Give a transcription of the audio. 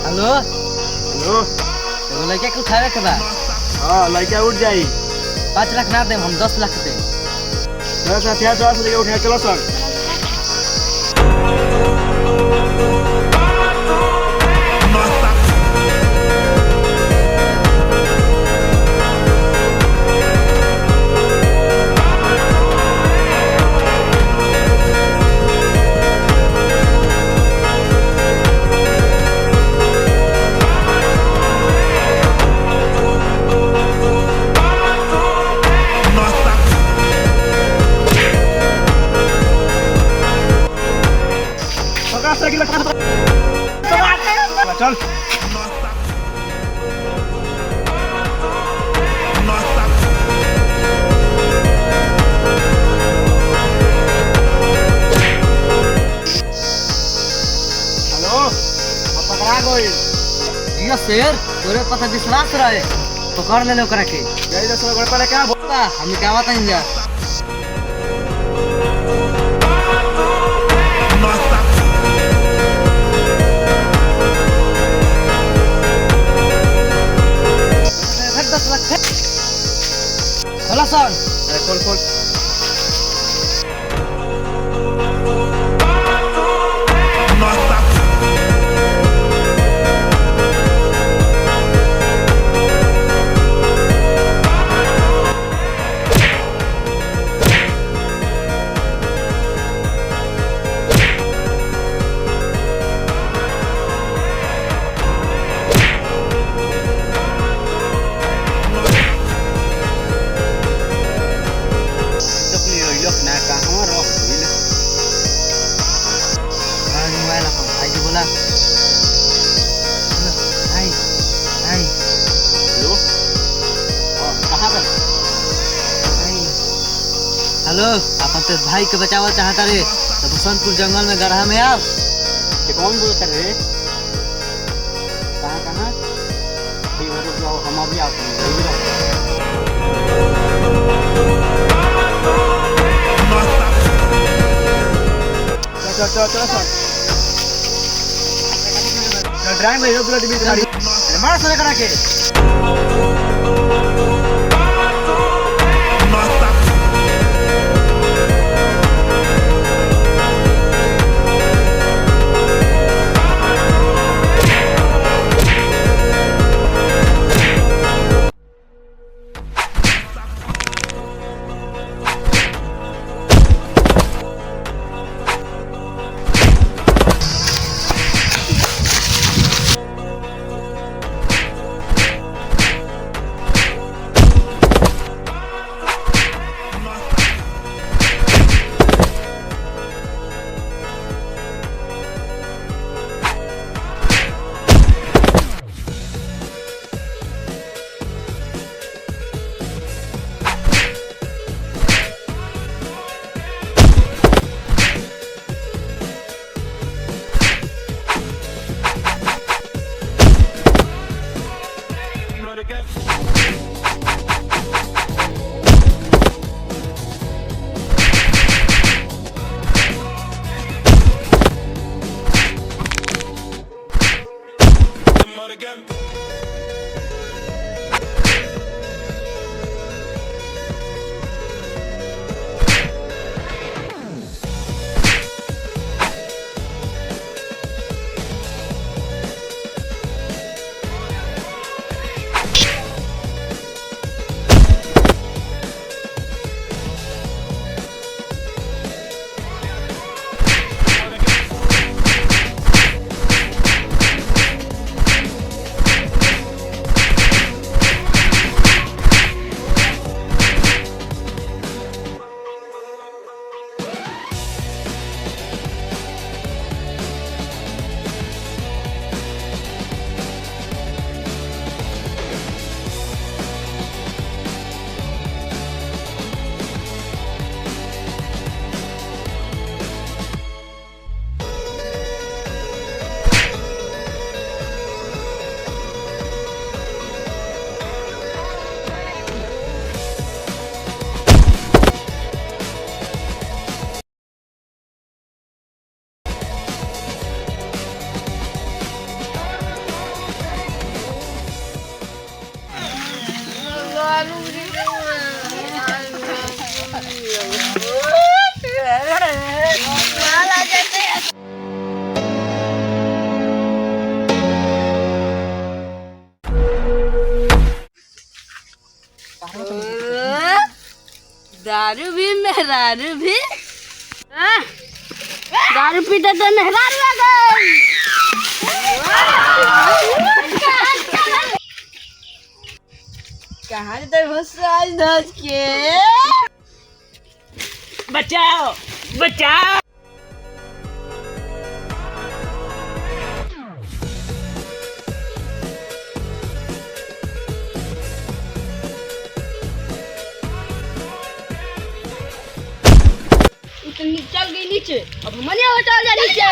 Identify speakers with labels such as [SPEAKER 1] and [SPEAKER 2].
[SPEAKER 1] Hello
[SPEAKER 2] hello
[SPEAKER 1] एगो लड़का के उठावे के बा।
[SPEAKER 2] हाँ लड़का उठ जाई।
[SPEAKER 1] 5 लाख ना देम, हम 10 लाख दे।
[SPEAKER 2] चलो सर हथियार चला से उठा चलो सर। चल हेलो पकड़ा गई।
[SPEAKER 1] जियो शेर, तोरे पता विश्वास रहे पकड़ ले ओकरा के।
[SPEAKER 2] गई 10 बड़े पहले क्या
[SPEAKER 1] बा हम क्या बात है जा। खोला सन
[SPEAKER 2] खोल खोल।
[SPEAKER 1] हेलो अपन तो भाई के बचावा चाहता रे तो बसंतपुर जंगल में गड्ढा में आओ।
[SPEAKER 2] ये कौन बोलता रे? कहाँ कहाँ? ठीक है तो हम अभी आते हैं। चल चल चल चल ड्राइंग ले लो पूरा टीवी गाड़ी मार सारे करा के।
[SPEAKER 3] दारू भी मेहरारू भी दारू पीते तो मेहरारू आ गई। कहाँ तो घुसाई धस के
[SPEAKER 2] बचाओ बचाओ।
[SPEAKER 3] तो चल गई नीचे, अब मनिया हो चल जा नीचे।